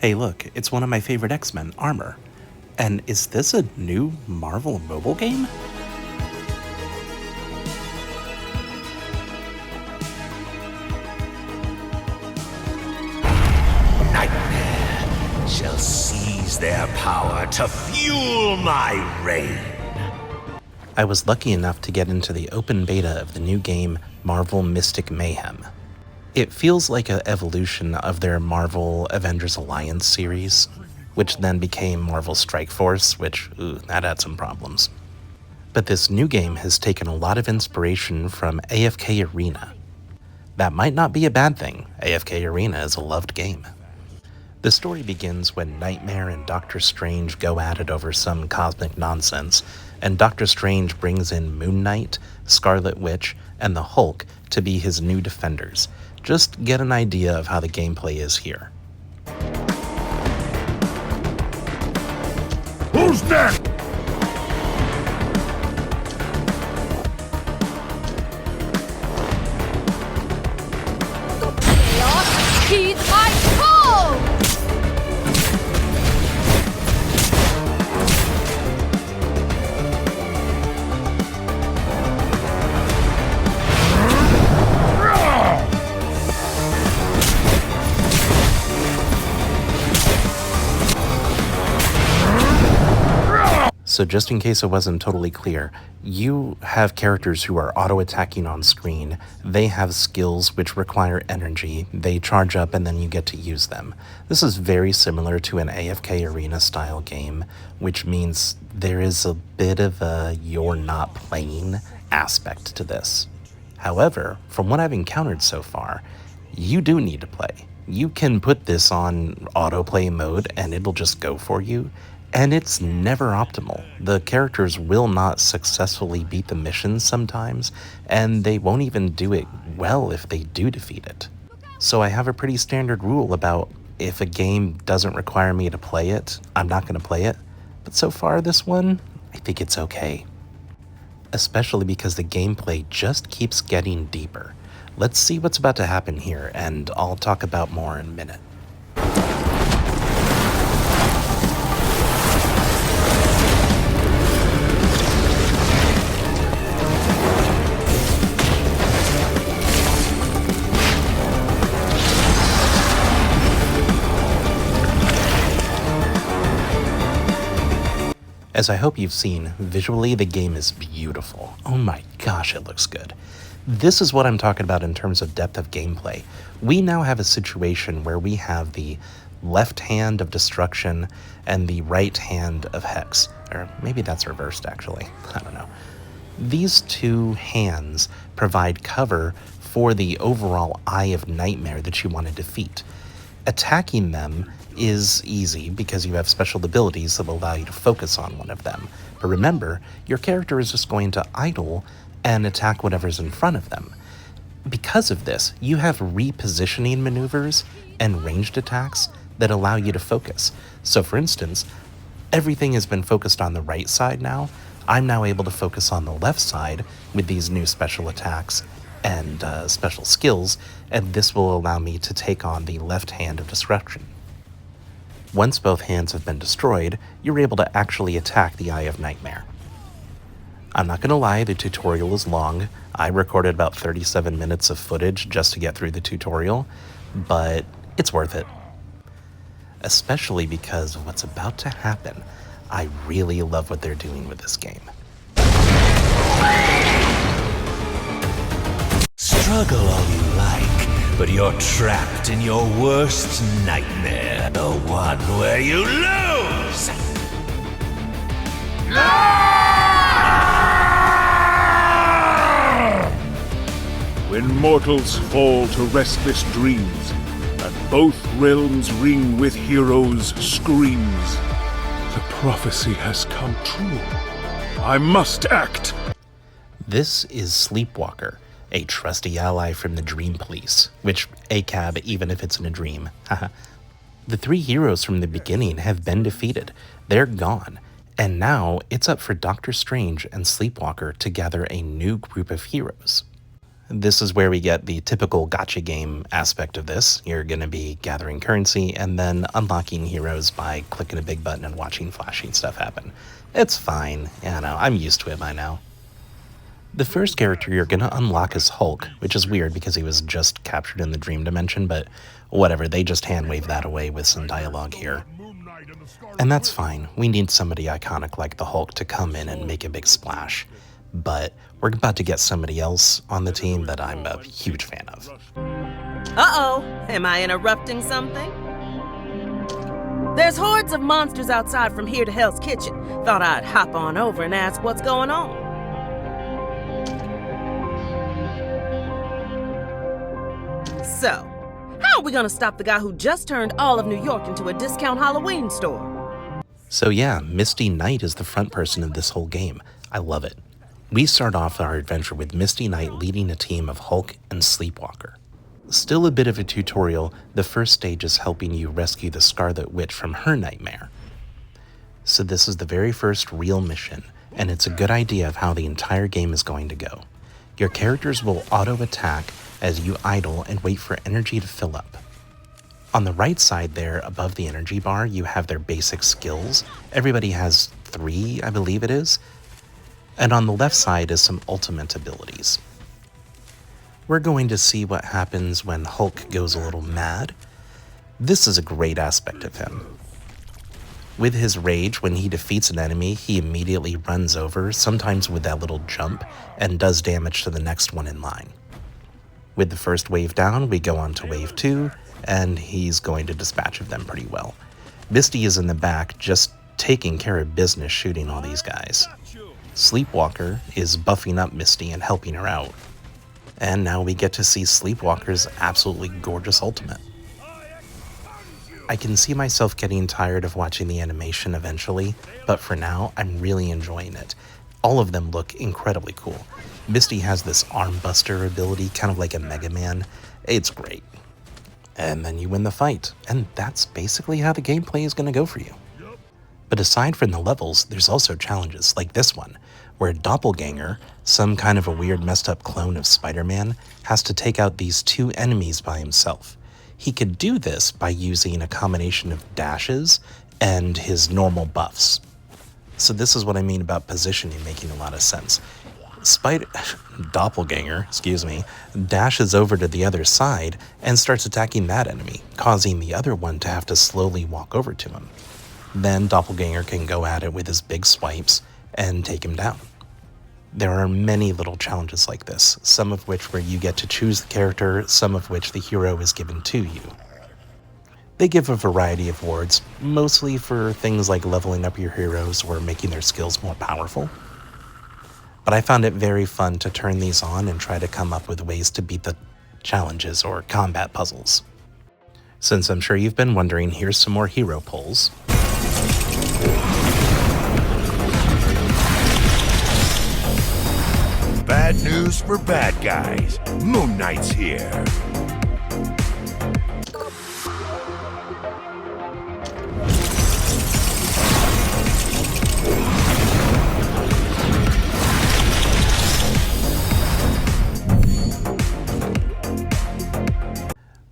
Hey look, it's one of my favorite X-Men, Armor. And is this a new Marvel mobile game? Nightmare shall seize their power to fuel my reign. I was lucky enough to get into the open beta of the new game, Marvel Mystic Mayhem. It feels like an evolution of their Marvel Avengers Alliance series, which then became Marvel Strike Force, which, that had some problems. But this new game has taken a lot of inspiration from AFK Arena. That might not be a bad thing. AFK Arena is a loved game. The story begins when Nightmare and Doctor Strange go at it over some cosmic nonsense, and Doctor Strange brings in Moon Knight, Scarlet Witch, and the Hulk to be his new defenders. Just get an idea of how the gameplay is here. Who's next? Chaos, heed my call! So just in case it wasn't totally clear, you have characters who are auto-attacking on screen. They have skills which require energy. They charge up and then you get to use them. This is very similar to an AFK Arena style game, which means there is a bit of a you're not playing aspect to this. However, from what I've encountered so far, you do need to play. You can put this on autoplay mode and it'll just go for you. And it's never optimal. The characters will not successfully beat the missions sometimes, and they won't even do it well if they do defeat it. So I have a pretty standard rule about if a game doesn't require me to play it, I'm not going to play it. But so far this one, I think it's okay. Especially because the gameplay just keeps getting deeper. Let's see what's about to happen here, and I'll talk about more in a minute. As I hope you've seen, visually the game is beautiful. Oh my gosh, it looks good. This is what I'm talking about in terms of depth of gameplay. We now have a situation where we have the left hand of destruction and the right hand of hex. Or maybe that's reversed actually, I don't know. These two hands provide cover for the overall Eye of Nightmare that you want to defeat. Attacking them is easy because you have special abilities that will allow you to focus on one of them. But remember, your character is just going to idle and attack whatever's in front of them. Because of this, you have repositioning maneuvers and ranged attacks that allow you to focus. So for instance, everything has been focused on the right side now. I'm now able to focus on the left side with these new special attacks and special skills, and this will allow me to take on the left hand of destruction. Once both hands have been destroyed, you're able to actually attack the Eye of Nightmare. I'm not gonna lie, the tutorial is long. I recorded about 37 minutes of footage just to get through the tutorial, but it's worth it. Especially because of what's about to happen. I really love what they're doing with this game. Struggle all you like, but you're trapped in your worst nightmare. The one where you lose! When mortals fall to restless dreams, and both realms ring with heroes' screams, the prophecy has come true. I must act! This is Sleepwalker, a trusty ally from the Dream Police, which ACAB even if it's in a dream. The three heroes from the beginning have been defeated. They're gone. And now it's up for Doctor Strange and Sleepwalker to gather a new group of heroes. This is where we get the typical gacha game aspect of this. You're going to be gathering currency and then unlocking heroes by clicking a big button and watching flashy stuff happen. It's fine. Yeah, no, I'm used to it by now. The first character you're going to unlock is Hulk, which is weird because he was just captured in the dream dimension, but whatever, they just hand-wave that away with some dialogue here. And that's fine. We need somebody iconic like the Hulk to come in and make a big splash. But we're about to get somebody else on the team that I'm a huge fan of. Uh-oh, am I interrupting something? There's hordes of monsters outside from here to Hell's Kitchen. Thought I'd hop on over and ask what's going on. So, how are we gonna stop the guy who just turned all of New York into a discount Halloween store? So yeah, Misty Knight is the front person of this whole game. I love it. We start off our adventure with Misty Knight leading a team of Hulk and Sleepwalker. Still a bit of a tutorial, the first stage is helping you rescue the Scarlet Witch from her nightmare. So this is the very first real mission, and it's a good idea of how the entire game is going to go. Your characters will auto-attack as you idle and wait for energy to fill up. On the right side there, above the energy bar, you have their basic skills. Everybody has 3, I believe it is. And on the left side is some ultimate abilities. We're going to see what happens when Hulk goes a little mad. This is a great aspect of him. With his rage, when he defeats an enemy, he immediately runs over, sometimes with that little jump, and does damage to the next one in line. With the first wave down, we go on to wave 2, and he's going to dispatch of them pretty well. Misty is in the back, just taking care of business shooting all these guys. Sleepwalker is buffing up Misty and helping her out. And now we get to see Sleepwalker's absolutely gorgeous ultimate. I can see myself getting tired of watching the animation eventually, but for now, I'm really enjoying it. All of them look incredibly cool. Misty has this arm buster ability, kind of like a Mega Man. It's great. And then you win the fight, and that's basically how the gameplay is going to go for you. But aside from the levels, there's also challenges like this one, where Doppelganger, some kind of a weird messed up clone of Spider-Man, has to take out these 2 enemies by himself. He could do this by using a combination of dashes and his normal buffs. So this is what I mean about positioning making a lot of sense. Doppelganger, dashes over to the other side and starts attacking that enemy, causing the other one to have to slowly walk over to him. Then Doppelganger can go at it with his big swipes and take him down. There are many little challenges like this, some of which where you get to choose the character, some of which the hero is given to you. They give a variety of awards, mostly for things like leveling up your heroes or making their skills more powerful. But I found it very fun to turn these on and try to come up with ways to beat the challenges or combat puzzles. Since I'm sure you've been wondering, here's some more hero polls. Bad news for bad guys. Moon Knight's here.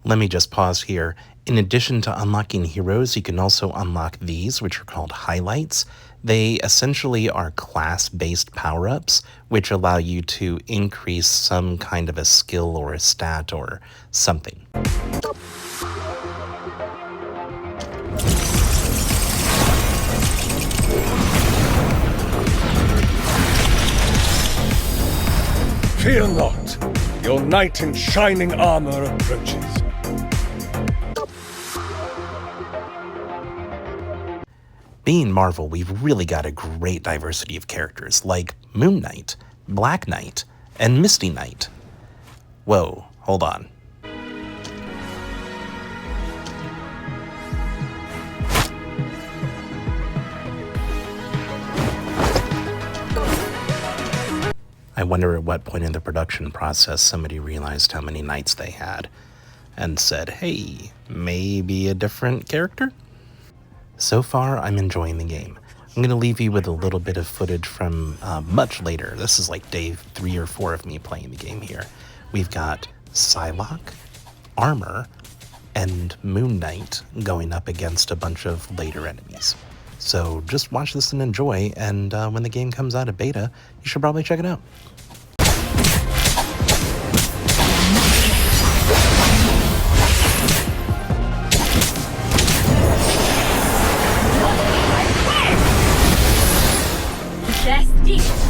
Let me just pause here. In addition to unlocking heroes, you can also unlock these, which are called highlights. They essentially are class-based power-ups, which allow you to increase some kind of a skill or a stat or something. Fear not, your knight in shining armor approaches. Being Marvel, we've really got a great diversity of characters, like Moon Knight, Black Knight, and Misty Knight. Whoa, hold on. I wonder at what point in the production process somebody realized how many knights they had and said, hey, maybe a different character? So far, I'm enjoying the game. I'm going to leave you with a little bit of footage from much later. This is like day 3 or 4 of me playing the game here, We've got Psylocke, Armor, and Moon Knight going up against a bunch of later enemies. So just watch this and enjoy, and when the game comes out of beta, you should probably check it out. That's it.